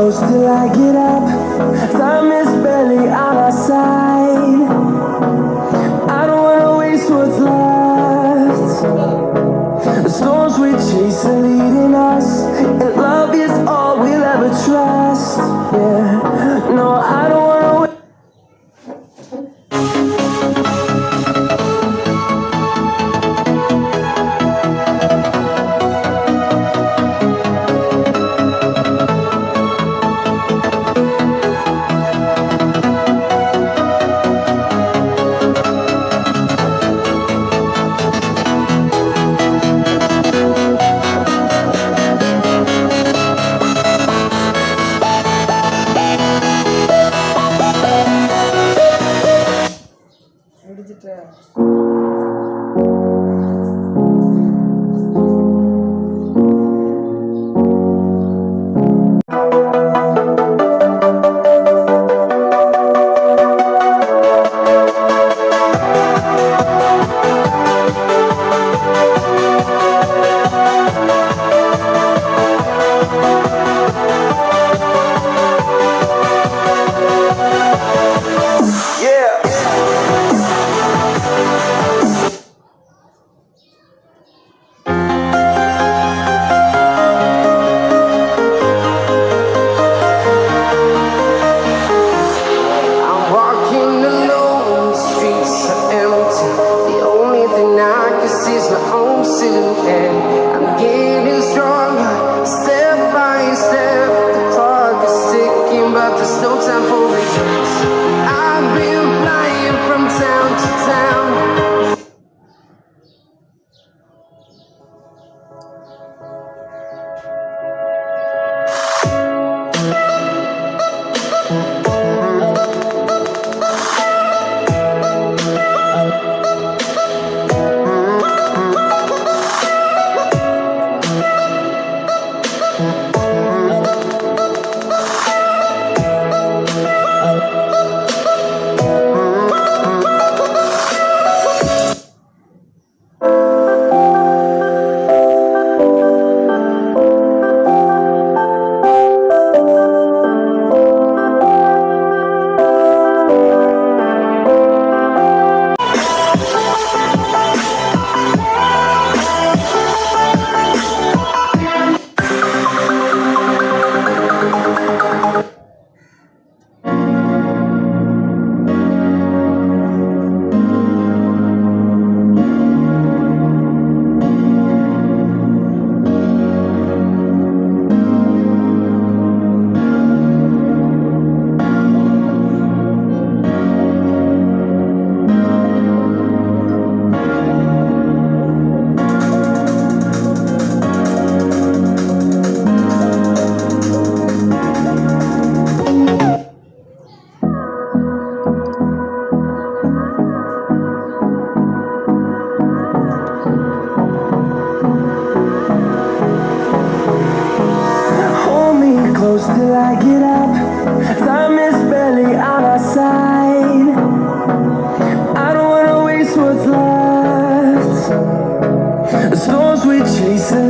close till I get up. Time is barely on our side. I don't wanna waste what's left. The storms we chase are leading us, and love is all we'll ever trust. Yeah, no, I don't wanna wait. Till I get up, time is barely on our side. I don't wanna waste what's left. The storms we chase are